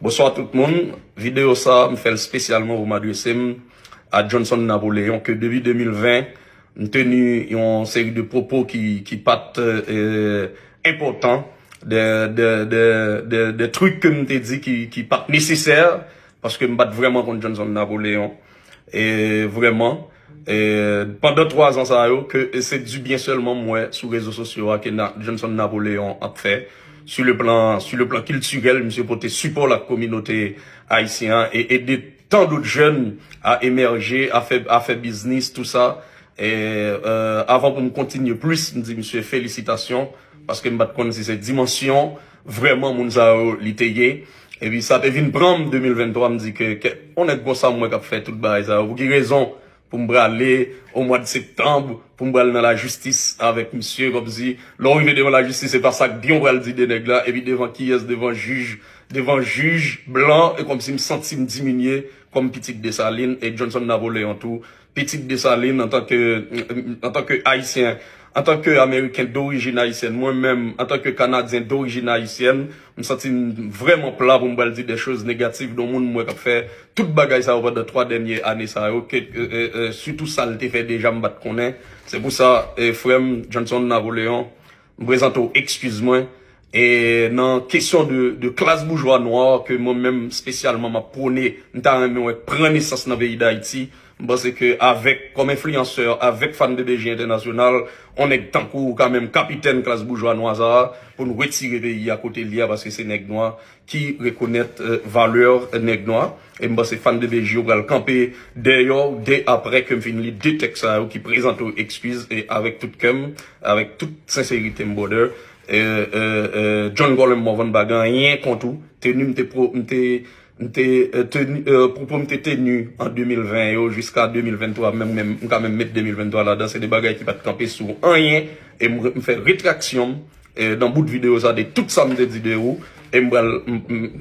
Bonsoir tout le monde. Vidéo ça, me fait spécialement pour m'adresser à Johnson Napoléon que depuis 2020, nous tenu une série de propos qui partent importants, des trucs que nous t'ai dit qui partent nécessaires parce que me battre vraiment contre Johnson Napoléon et vraiment pendant 3 ans ça que c'est du bien seulement moi sur les réseaux sociaux que Johnson Napoléon a fait. Sur le plan culturel, monsieur porter support la communauté haïtienne et aider tant d'autres jeunes à émerger, à faire business, tout ça. Et avant pour me continuer plus, me dit monsieur félicitations parce que me battre contre cette dimension vraiment mon a litayé. Et puis ça devine prendre 2023 me dit que on est comme ça moi qui a fait tout bail ça. Vous avez raison pour me aller au mois de septembre pour me aller dans la justice avec monsieur comme si l'arrivée devant la justice c'est pas ça que bien on va le dire des nègres là et puis devant qui est devant juge blanc et comme si me senti me diminuer comme Petite Dessalines et Johnson Napoléon tout Petite Dessalines en tant que haïtien, en tant que américain d'origine haïtienne, moi-même en tant que canadien d'origine haïtienne, je me sens vraiment plat pour me dire des choses négatives dans le monde moi qui fait toute bagaille ça over de 3 dernières années ça surtout ça le fait déjà me battre connaît. C'est pour ça frère Johnson Napoléon me présente excuse-moi et dans question de classe bourgeois noire que moi-même spécialement m'a prôné prendre naissance dans le pays d'Haïti. Parce que avec, comme influenceur, avec fan de BG International, on est tant quand même capitaine classe bourgeois noire pour nous retirer le pays à côté de l'IA parce que c'est nègre noir qui reconnaît valeur nègre noir. Et moi, c'est fan de BG, on va le camper d'ailleurs, dès après que je finis deux textes qui présentent aux excuses et avec toute sincérité, border. John Golem Morvan Bagan, rien contre tout. Tenu, propos m'était tenu en 2020 jusqu'à 2023 même quand même mettre 2023 là-dedans c'est des bagages qui va camper sur rien et me faire rétraction dans bout de vidéo ça de tout ça me dit vidéo et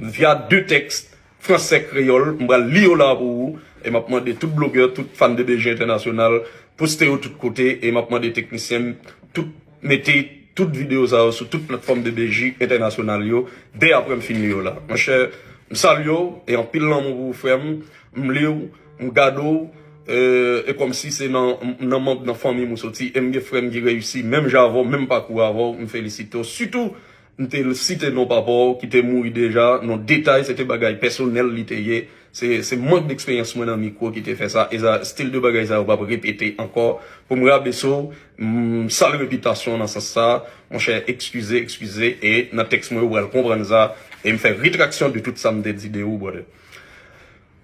via 2 textes français créole me lire là pour vous et m'a demandé tout blogueur tout fan de BG International poster au tout côté et m'a demandé technicien tout mettez toute vidéo ça sur toute plateforme de BG International yo dès après me finir là mon cher salut et en pile dans mon frère m'lio m'gado et comme si c'est dans membre de famille mon sorti et mes frères qui réussi même j'avais même pas quoi avant me félicite surtout m'te citer non papa qui était mort déjà non détail c'était bagaille personnel littéraire c'est manque d'expérience moi dans micro qui t'a fait ça et ça style de bagaille ça va pas répéter encore pour me rappeler ça sale réputation dans ça mon cher excusez et dans texte moi vous allez comprendre ça et me faire rétraction de toute ça me dit vidéo.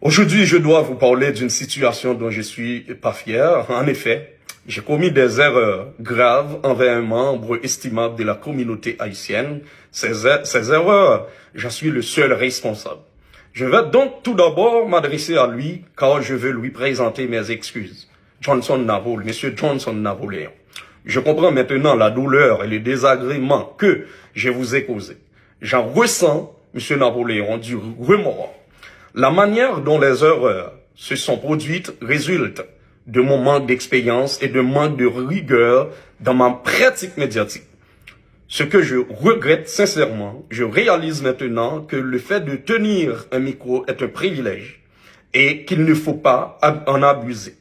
Aujourd'hui, je dois vous parler d'une situation dont je suis pas fier. En effet, j'ai commis des erreurs graves envers un membre estimable de la communauté haïtienne. Ces erreurs, j'en suis le seul responsable. Je vais donc tout d'abord m'adresser à lui car je veux lui présenter mes excuses. Monsieur Johnson Napoléon. Je comprends maintenant la douleur et le désagrément que je vous ai causé. J'en ressens, monsieur Napoléon, du remords. La manière dont les erreurs se sont produites résulte de mon manque d'expérience et de manque de rigueur dans ma pratique médiatique. Ce que je regrette sincèrement, je réalise maintenant que le fait de tenir un micro est un privilège et qu'il ne faut pas en abuser.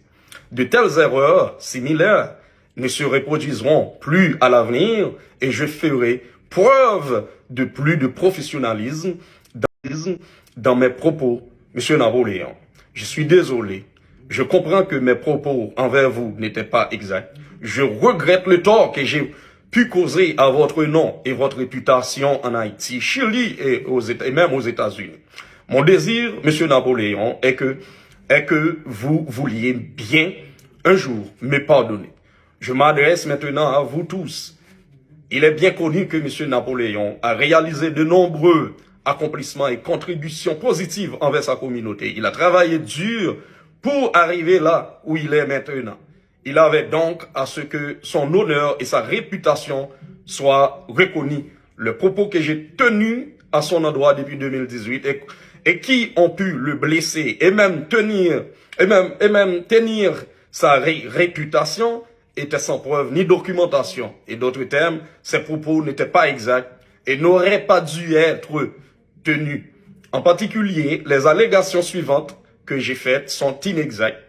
De telles erreurs similaires ne se reproduiront plus à l'avenir et je ferai preuve de plus de professionnalisme dans mes propos, monsieur Napoléon. Je suis désolé. Je comprends que mes propos envers vous n'étaient pas exacts. Je regrette le tort que j'ai pu causer à votre nom et votre réputation en Haïti, Chili et même aux États-Unis. Mon désir, monsieur Napoléon, est que vous vouliez bien un jour me pardonner. Je m'adresse maintenant à vous tous. Il est bien connu que M. Napoléon a réalisé de nombreux accomplissements et contributions positives envers sa communauté. Il a travaillé dur pour arriver là où il est maintenant. Il avait donc à ce que son honneur et sa réputation soient reconnus. Le propos que j'ai tenu à son endroit depuis 2018 et qui ont pu le blesser et même tenir sa réputation était sans preuve ni documentation. Et d'autres termes, ces propos n'étaient pas exacts et n'auraient pas dû être tenus. En particulier, les allégations suivantes que j'ai faites sont inexactes.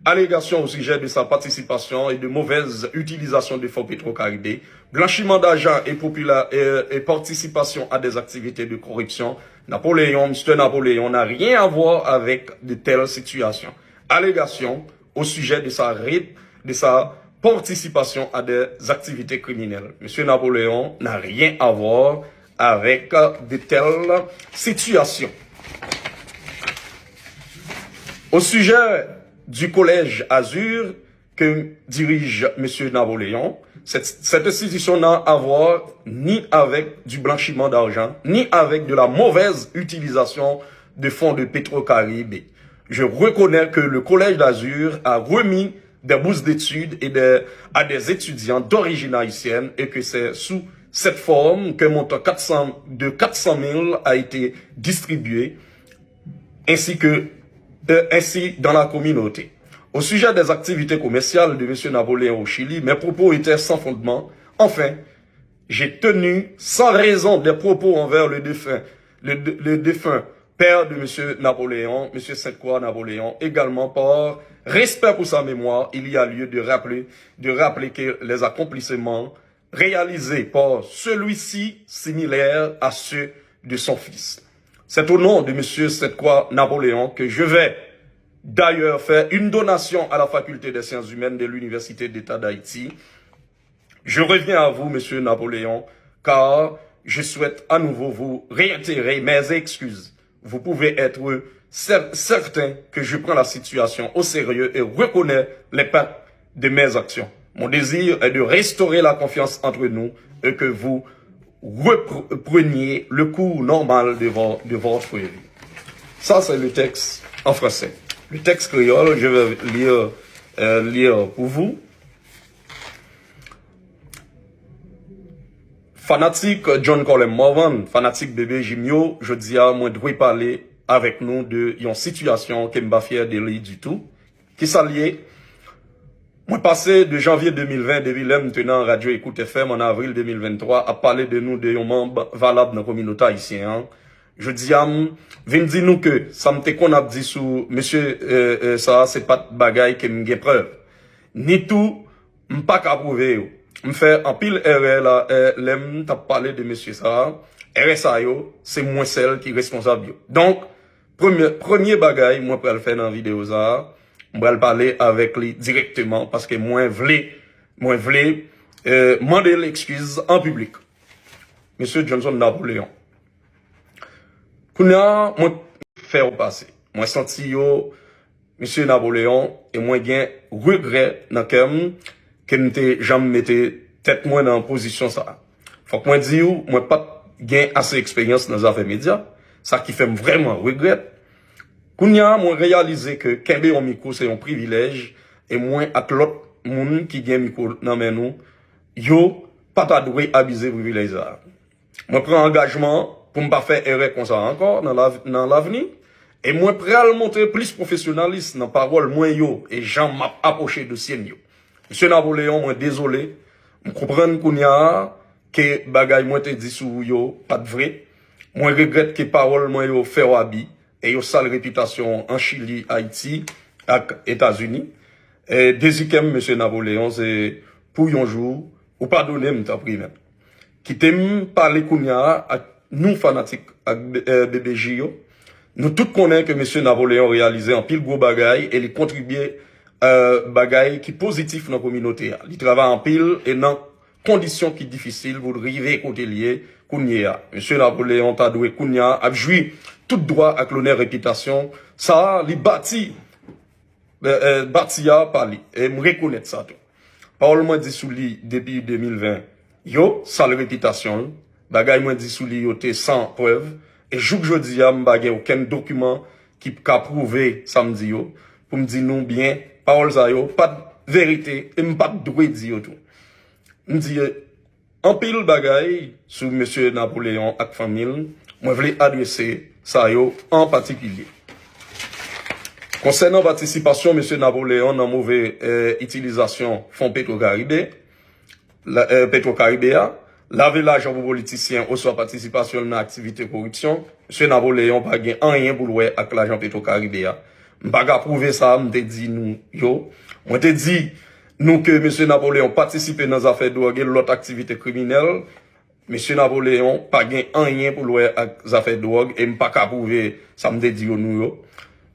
Allégations au sujet de sa participation et de mauvaise utilisation des fonds Petro-Caribé, blanchiment d'argent et participation à des activités de corruption. Mr. Napoléon n'a rien à voir avec de telles situations. Allégations au sujet de sa participation à des activités criminelles. Monsieur Napoléon n'a rien à voir avec de telles situations. Au sujet du collège Azur que dirige M. Napoléon, cette institution n'a à voir ni avec du blanchiment d'argent, ni avec de la mauvaise utilisation de fonds de Petro-Caribé. Je reconnais que le collège d'Azur a remis des bourses d'études à des étudiants d'origine haïtienne et que c'est sous cette forme qu'un montant de 400 000 a été distribué ainsi dans la communauté. Au sujet des activités commerciales de M. Napoléon au Chili, mes propos étaient sans fondement. Enfin, j'ai tenu sans raison des propos envers le défunt père de M. Napoléon, M. Sainte-Croix Napoléon, également par respect pour sa mémoire. Il y a lieu de rappeler que les accomplissements réalisés par celui-ci similaires à ceux de son fils. C'est au nom de M. Sainte-Croix Napoléon que je vais d'ailleurs faire une donation à la faculté des sciences humaines de l'Université d'État d'Haïti. Je reviens à vous, M. Napoléon, car je souhaite à nouveau vous réitérer mes excuses. Vous pouvez être certain que je prends la situation au sérieux et reconnais les pertes de mes actions. Mon désir est de restaurer la confiance entre nous et que vous repreniez le cours normal de votre vie. Ça, c'est le texte en français. Le texte créole, je vais lire pour vous. Fanatique John Colem Morvan, fanatique bébé Jimio, je dis à moi de parler avec nous de une situation qui m'a fier de lui du tout. Qui s'allie. Moi passé de janvier 2020, depuis l'homme tenant Radio Écoute FM en avril 2023, à parler de nous de un membre valable dans la communauté haïtienne. Je dis à vient dire nous que ça me qu'on a dit sous monsieur ça c'est pas de bagaille qui me preuve. Ni tout m'pas qu'à prouver. Me fait en pile erreur là l'aime t'a parlé de monsieur ça. RSA yo, c'est moi celle qui est responsable yo. Donc premier bagaille moi pour le faire dans vidéo ça, moi le parler avec lui directement parce que moi voulais demander l'excuse en public. Monsieur Johnson Napoléon. Kounya, moi, faire au passé. Moi, senti yo, monsieur Napoléon, et moi, gen regret dans kem, que m'te jamais mette tête moi dans position ça. Faut que moi dis ou, moi, pas gen assez expérience dans les affaires médias. Ça qui fait vraiment regret. Kounya, moi, réaliser que kembe un micro, c'est un privilège, et moi, avec l'autre moun qui gen micro dans mes nous, yo, pas ta doué abuser privilège ça. Moi, prends engagement, pour ne pas faire erreur comme ça encore dans l'avenir. Et moi, prêt à le montrer plus professionnaliste dans parole moins yo et Jean m'a approché de sien yo. Monsieur Napoléon, moi désolé. Je comprends qu'on y a que bagay moi te dit sou yo pas de vrai. Moi regrette que parole moi yo fait wabi et yo sale réputation en Chili, Haïti et États-Unis. Et deuxième monsieur Napoléon, c'est pour un jour ou pardonner m'ta privé. Qui t'aime parler qu'on y a nous fanatiques BBJ yo, nous tous connaissons que monsieur Napoléon réalisé en pile gros bagay et il contribuait bagay qui positif dans la communauté. Il travaille en pile et dans conditions qui difficiles pour arriver côté lié Kounia. Monsieur Napoléon t'a doué Kounia a joui tout droit avec l'honneur réputation. Ça li bâti bâtia par lui et me reconnaître ça tout. Parole moi dit sous lui depuis 2020. Yo, sale réputation. Bagay moi dit sous li yo te sans preuve et jouk jodi a m'bagay aucun document qui ka prouver samedi yo pour me dire non bien parole ça yo pas de vérité et m'pas droit dire yo tout. M'di en pile bagay sur monsieur Napoléon ak famille, moi voulais adresser ça yo en particulier. Concernant participation monsieur Napoléon dans mauvaise utilisation fonds Petro-Caribé, Petro-Caribéa, laver l'argent pour politiciens ou soit participation dans l'activité corruption, M. Napoléon pas gain rien pour louer avec l'argent Petro-Caribéa. M'pas prouver ça, m'te dit nous yo. Moi te dit nous que M. Napoléon participe dans les affaires de drogue et l'autre activité criminelle. M. Napoléon pas gain rien pour louer avec les affaires de drogue et m'pas prouver ça m'te dit nous yo.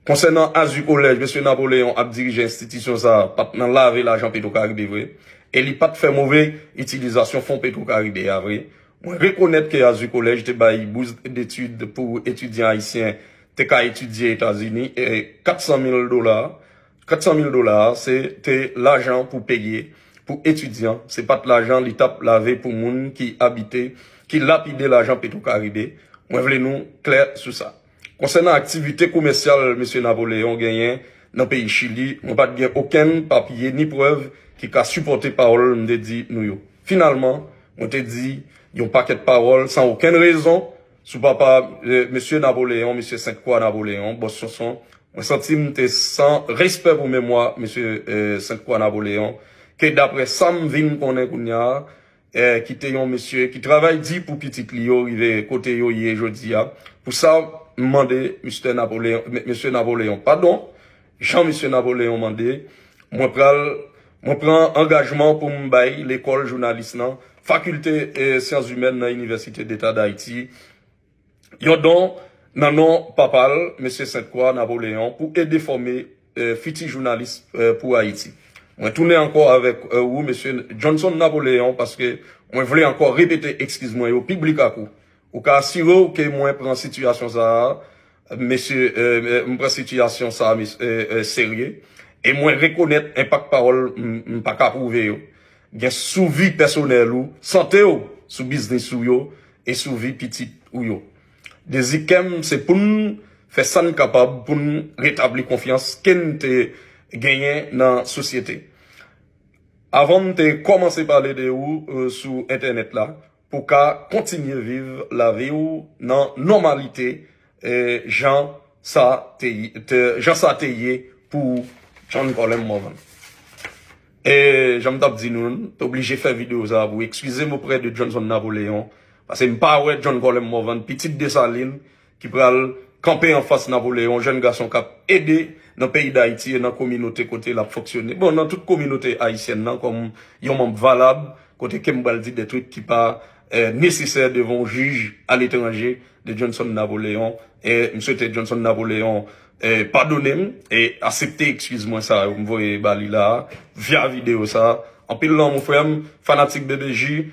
Concernant Azu Collège, M. Napoléon a dirigé l'institution ça, pas dans laver l'argent Petro-Caribé vrai. Et il pas fait mauvaise utilisation fonds Petro-Caribé vrai. Moi reconnaître que Azu Collège te bail bourse d'études pour étudiants haïtiens, te ka étudier aux États-Unis et $400,000. $400,000 c'était l'argent pour payer pour étudiants, c'est pas de l'argent l'État lavé pour moun qui habitait, qui lapidait l'argent Petro-Caribé. Moi voulais nous clair sur ça. Concernant l'activité commerciale, M. Napoléon gagné dans le pays Chili, on pas de aucun papier ni preuve qui a supporté parole me dit nous. Finalement, on te dit un paquet de paroles sans aucune raison sous papa M. Napoléon, M. Sainte-Croix Napoléon, boss son. On senti sans respect pour mémoire M. Sainte-Croix Napoléon que d'après Sam Vin connaît kounya qui était un monsieur qui travaille dit pour petit Lio rivé côté yo hier jodi pour ça demander M. Napoléon pardon Jean M. Napoléon mandé moi prend engagement pour m'bailler l'école journaliste nan faculté sciences humaines dans l'université d'État d'Haïti yo don non papal M. Sainte-Croix Napoléon pour aider former futurs journalistes pour Haïti. Moi tourner encore avec vous M. Johnson Napoléon parce que moi voulais encore répéter excuse-moi au public à coup ou ka assurer que moi prend situation ça monsieur prend situation ça sérieux et moi reconnaître impact parole pas ka prouver yo gen sous vie personnelle ou santé ou sous business ou yo et sous vie petite ou yo des ikem c'est pour nous faire ça capable pour nous rétablir confiance qu'en te gagner dans la société. Avant de commencer à parler de vous sur internet là, pour qu'à continuer à vivre la vie ou dans normalité, Jean Sateye pour John Colem Morvan. Et j'aime t'ap dit nous, t'es obligé de faire vidéo ça vous excusez-moi auprès de Johnson Napoléon, parce que m'pas ouais John Colem Morvan, petite Dessalines, qui pral camper en face Napoléon, jeune garçon qui a aidé dans le pays d'Haïti et dans la communauté côté la fonctionner. Bon, dans toute communauté haïtienne, comme yon membre valable, côté Kembal dit des trucs qui pas nécessaires devant un juge à l'étranger de Johnson Napoléon. Et M. Johnson Napoléon pardonnez et accepter, excuse-moi ça, vous me voyez bali là, via vidéo ça. En pile là, mon frère, fanatique BBJ,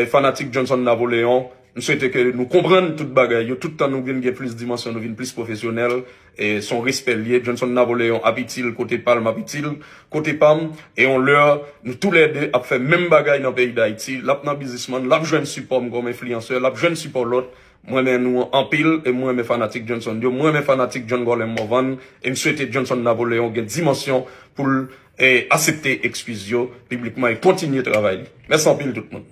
fanatique Johnson Napoléon, nous souhaitons que nous comprenions toute bagaille, tout le temps nous venons plus de dimension, nous venons plus professionnels, et son respect lié, Johnson Napoléon habite-t-il, côté Palme habite-t-il, côté Pam, et on leur, nous tous les deux, a fait même bagaille dans le pays d'Haïti, l'ap nan businessman, l'ap jeune support comme influenceur, l'ap jeune support l'autre, moi-même nous en pile, et moi-même fanatique Johnson, moi-même fanatique John Golem Morvan, et nous souhaitons Johnson Napoléon une dimension pour accepter excuse publiquement et continuer de travailler. Merci en pile tout le monde.